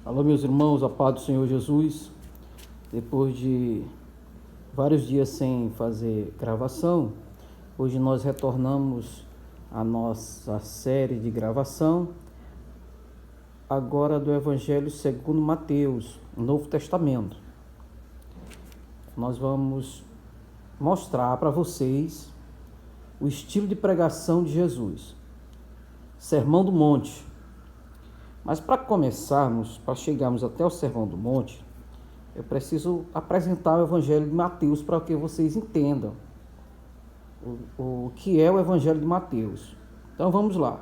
Alô, meus irmãos, a paz do Senhor Jesus. Depois de vários dias sem fazer gravação, hoje nós retornamos à nossa série de gravação, agora do Evangelho segundo Mateus, Novo Testamento. Nós vamos mostrar para vocês o estilo de pregação de Jesus. Sermão do Monte. Mas para começarmos, para chegarmos até o Sermão do Monte, eu preciso apresentar o Evangelho de Mateus para que vocês entendam o que é o Evangelho de Mateus. Então vamos lá.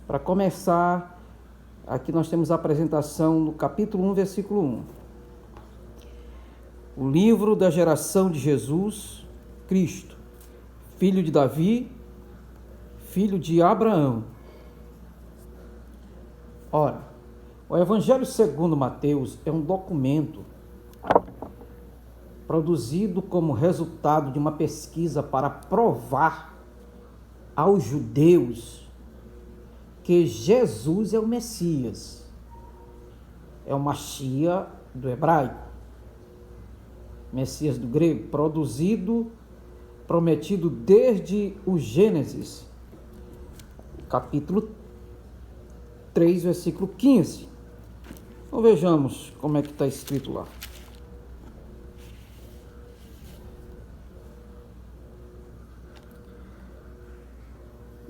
Para começar, aqui nós temos a apresentação no capítulo 1, versículo 1. O livro da geração de Jesus Cristo, filho de Davi, filho de Abraão. Ora, o Evangelho segundo Mateus é um documento produzido como resultado de uma pesquisa para provar aos judeus que Jesus é o Messias, é o Machia do hebraico, Messias do grego, prometido desde o Gênesis, capítulo 3, versículo 15. Então vejamos como é que está escrito lá.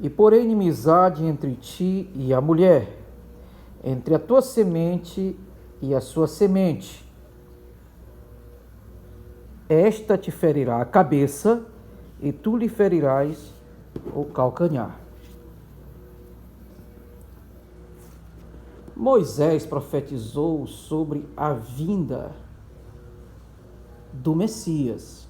E porém inimizade entre ti e a mulher, entre a tua semente e a sua semente. Esta te ferirá a cabeça, e tu lhe ferirás o calcanhar. Moisés profetizou sobre a vinda do Messias.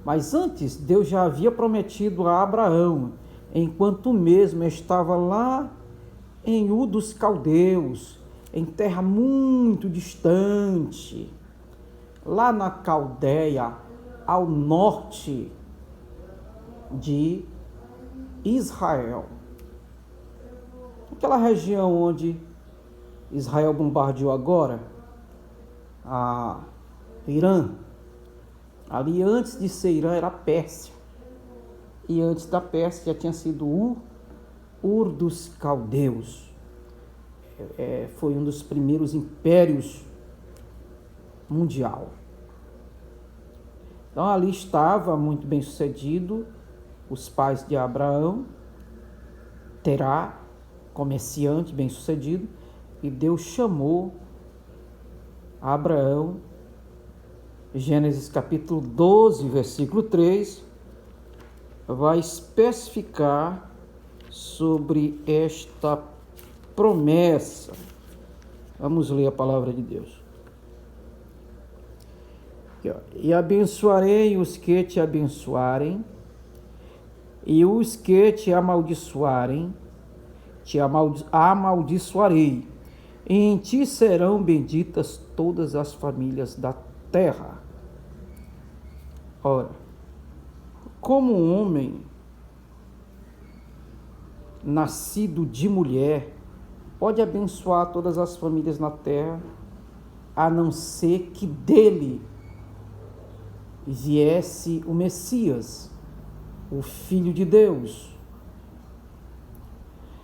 Mas antes, Deus já havia prometido a Abraão, enquanto mesmo estava lá em Ur dos Caldeus, em terra muito distante, lá na Caldeia, ao norte de Israel. Aquela região onde Israel bombardeou agora, a Irã. Ali antes de ser Irã era a Pérsia. E antes da Pérsia já tinha sido Ur dos Caldeus. Foi um dos primeiros impérios mundial. Então ali estava muito bem sucedido os pais de Abraão, Terá, comerciante bem sucedido, e Deus chamou Abraão. Gênesis capítulo 12, versículo 3, vai especificar sobre esta promessa. Vamos ler a palavra de Deus. Aqui, ó. E abençoarei os que te abençoarem, e os que te amaldiçoarem, amaldiçoarei. E em ti serão benditas todas as famílias da terra. Ora, como um homem nascido de mulher pode abençoar todas as famílias na terra, a não ser que dele viesse o Messias, o Filho de Deus.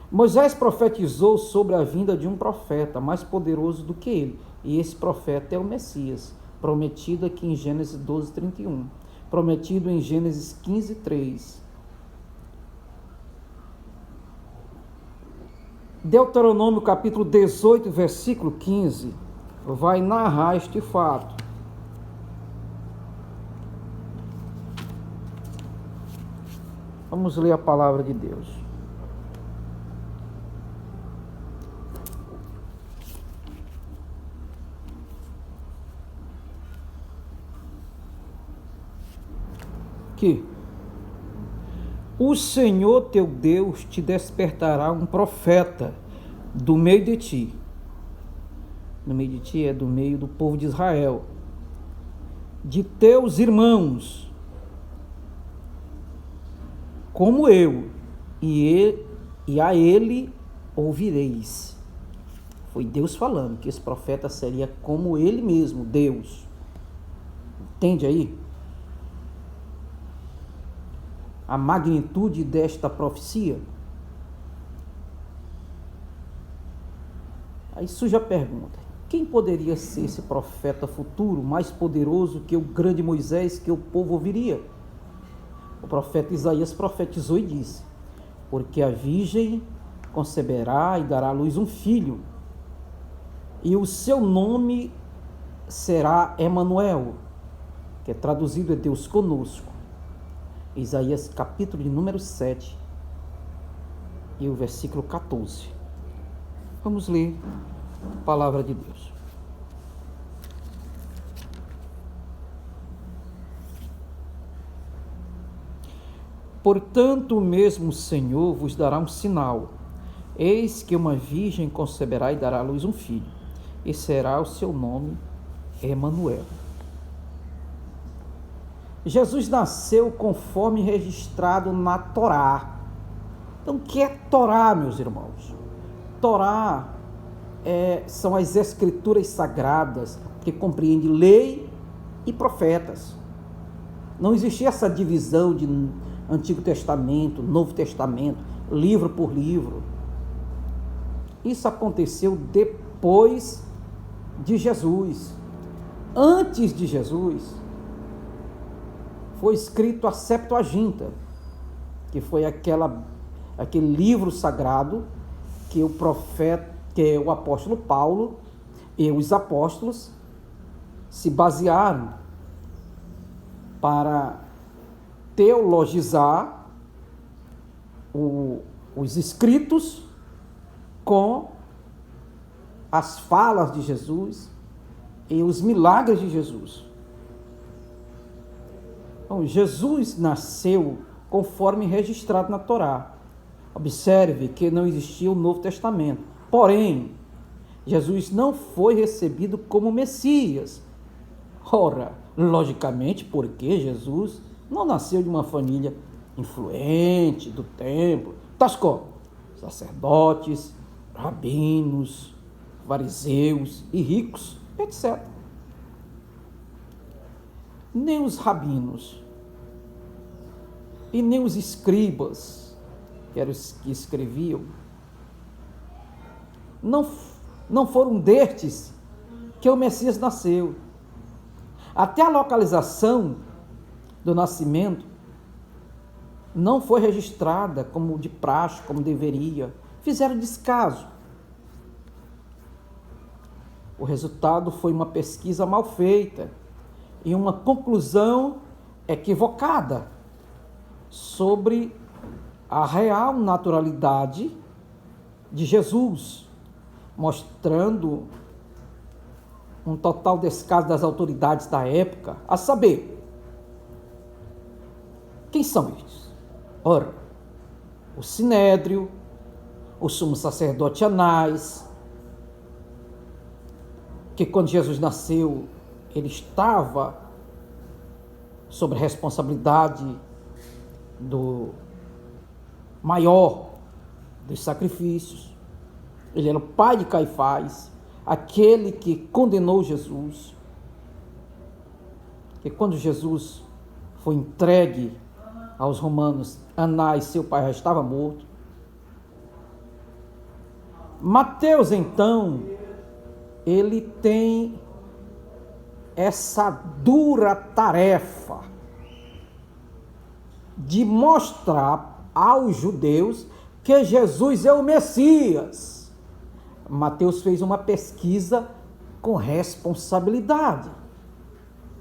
Moisés profetizou sobre a vinda de um profeta mais poderoso do que ele, e esse profeta é o Messias, prometido aqui em Gênesis 12, 31, prometido em Gênesis 15, 3. Deuteronômio capítulo 18, versículo 15, vai narrar este fato. Vamos ler a palavra de Deus. Que o Senhor teu Deus te despertará um profeta do meio de ti. No meio de ti é do meio do povo de Israel, de teus irmãos, como eu, e a ele ouvireis. Foi Deus falando que esse profeta seria como ele mesmo, Deus. Entende aí? A magnitude desta profecia. Aí surge a pergunta: quem poderia ser esse profeta futuro, mais poderoso que o grande Moisés, que o povo ouviria? O profeta Isaías profetizou e disse: porque a virgem conceberá e dará à luz um filho, e o seu nome será Emanuel, que é traduzido é Deus conosco. Isaías capítulo de número 7 e o versículo 14. Vamos ler a palavra de Deus. Portanto, o mesmo Senhor vos dará um sinal. Eis que uma virgem conceberá e dará à luz um filho, e será o seu nome Emanuel. Jesus nasceu conforme registrado na Torá. Então, o que é Torá, meus irmãos? Torá são as escrituras sagradas que compreendem lei e profetas. Não existia essa divisão de Antigo Testamento, Novo Testamento, livro por livro. Isso aconteceu depois de Jesus. Antes de Jesus, foi escrito a Septuaginta, que foi aquele livro sagrado que o profeta, que o apóstolo Paulo e os apóstolos se basearam para teologizar os escritos com as falas de Jesus e os milagres de Jesus. Então, Jesus nasceu conforme registrado na Torá. Observe que não existia o Novo Testamento. Porém, Jesus não foi recebido como Messias. Ora, logicamente, porque Jesus não nasceu de uma família influente do templo, tais como sacerdotes, rabinos, fariseus e ricos, etc. Nem os rabinos e nem os escribas, que eram os que escreviam, não foram destes que o Messias nasceu. Até a localização do nascimento não foi registrada como de praxe, como deveria. Fizeram descaso. O resultado foi uma pesquisa mal feita e uma conclusão equivocada sobre a real naturalidade de Jesus, mostrando um total descaso das autoridades da época, a saber, quem são eles? Ora, o Sinédrio, o sumo sacerdote Anás, que quando Jesus nasceu, ele estava sob a responsabilidade do maior dos sacrifícios. Ele era o pai de Caifás, aquele que condenou Jesus. Que quando Jesus foi entregue aos romanos, Anás, seu pai, já estava morto. Mateus, então, ele tem essa dura tarefa de mostrar aos judeus que Jesus é o Messias. Mateus fez uma pesquisa com responsabilidade.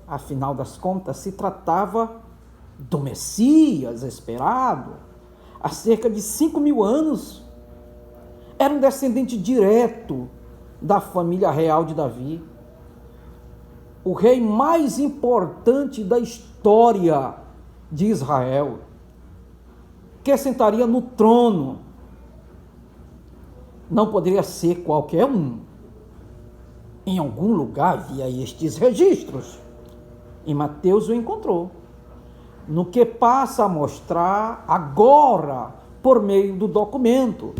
Afinal das contas, se tratava do Messias esperado. Há cerca de 5.000 anos, era um descendente direto da família real de Davi. O rei mais importante da história de Israel, que sentaria no trono. Não poderia ser qualquer um. Em algum lugar havia estes registros. E Mateus o encontrou. No que passa a mostrar agora, por meio do documento,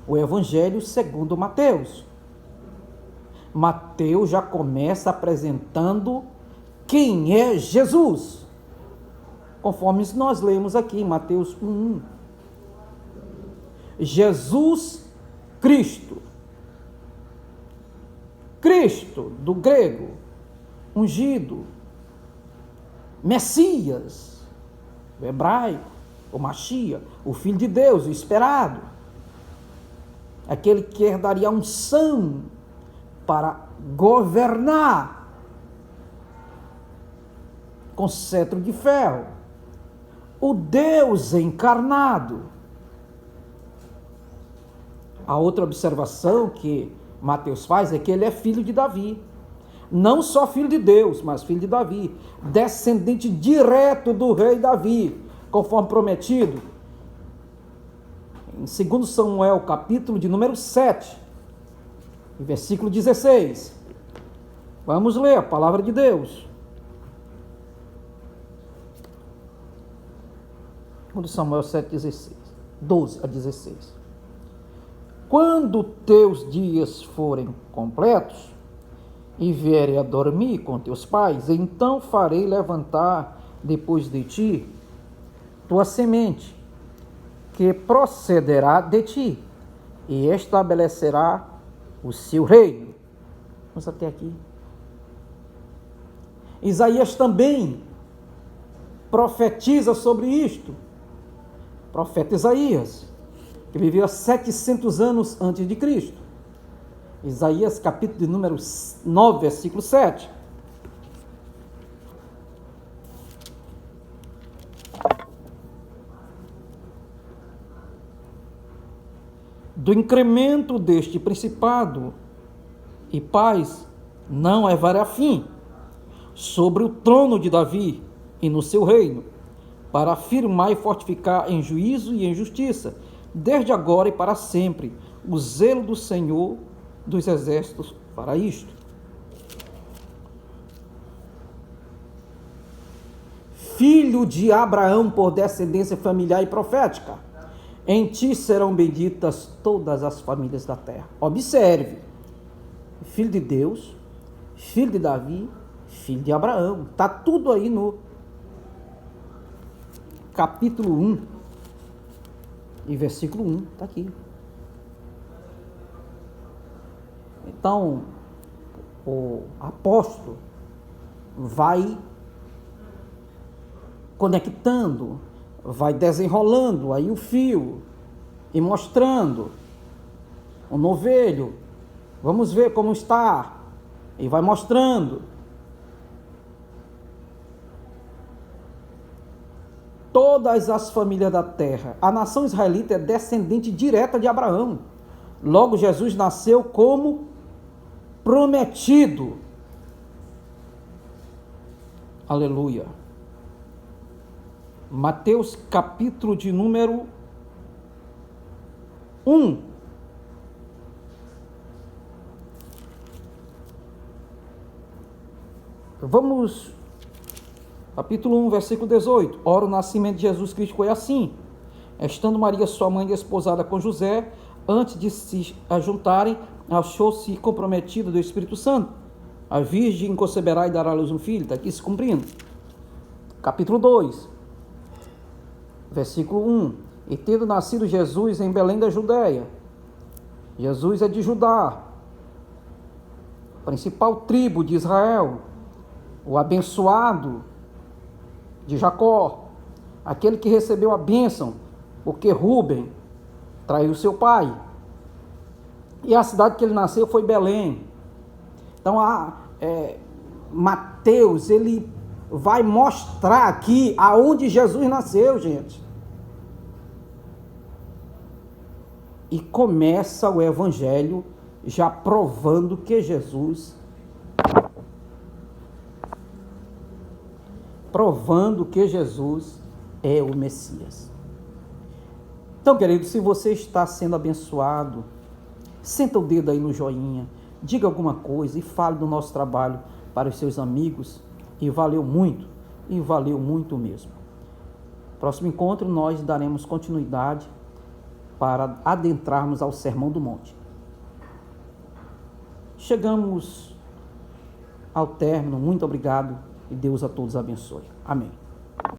o Evangelho segundo Mateus. Mateus já começa apresentando quem é Jesus, conforme nós lemos aqui em Mateus 1:1. Jesus Cristo. Cristo, do grego, ungido. Messias, o hebraico, o Machia, o Filho de Deus, o esperado. Aquele que herdaria a unção para governar com cetro de ferro. O Deus encarnado. A outra observação que Mateus faz é que ele é filho de Davi. Não só filho de Deus, mas filho de Davi. Descendente direto do rei Davi, conforme prometido em 2 Samuel, capítulo de número 7, versículo 16. Vamos ler a palavra de Deus. 2 Samuel 7:16, 12 a 16. Quando teus dias forem completos e vierem a dormir com teus pais, então farei levantar depois de ti tua semente, que procederá de ti, e estabelecerá o seu reino. Vamos até aqui. Isaías também profetiza sobre isto. Profeta Isaías, que viveu há 700 anos antes de Cristo. Isaías, capítulo de número 9, versículo 7. Do incremento deste principado e paz não haverá fim sobre o trono de Davi e no seu reino, para afirmar e fortificar em juízo e em justiça, desde agora e para sempre. O zelo do Senhor dos exércitos para isto. Filho de Abraão por descendência familiar e profética, em ti serão benditas todas as famílias da terra. Observe, filho de Deus, filho de Davi, filho de Abraão. Está tudo aí no capítulo 1 e versículo 1, está aqui. Então, o apóstolo vai conectando, vai desenrolando aí o fio e mostrando o novelho. Vamos ver como está. E vai mostrando. Todas as famílias da terra. A nação israelita é descendente direta de Abraão. Logo, Jesus nasceu como prometido. Aleluia. Mateus capítulo de número 1. Vamos, capítulo 1, versículo 18. Ora, o nascimento de Jesus Cristo foi assim. Estando Maria, sua mãe, desposada com José, antes de se ajuntarem, achou-se comprometida do Espírito Santo. A virgem conceberá e dará à luz um filho. Está aqui se cumprindo. Capítulo 2, versículo 1. E tendo nascido Jesus em Belém da Judéia. Jesus é de Judá, principal tribo de Israel, o abençoado de Jacó, aquele que recebeu a bênção, porque Rúben traiu seu pai. E a cidade que ele nasceu foi Belém. Então, Mateus, ele vai mostrar aqui aonde Jesus nasceu, gente. E começa o evangelho já provando que Jesus é o Messias. Então, querido, se você está sendo abençoado, senta o dedo aí no joinha, diga alguma coisa e fale do nosso trabalho para os seus amigos. E valeu muito mesmo. Próximo encontro nós daremos continuidade para adentrarmos ao Sermão do Monte. chegamos ao término. Muito obrigado e Deus a todos abençoe. Amém.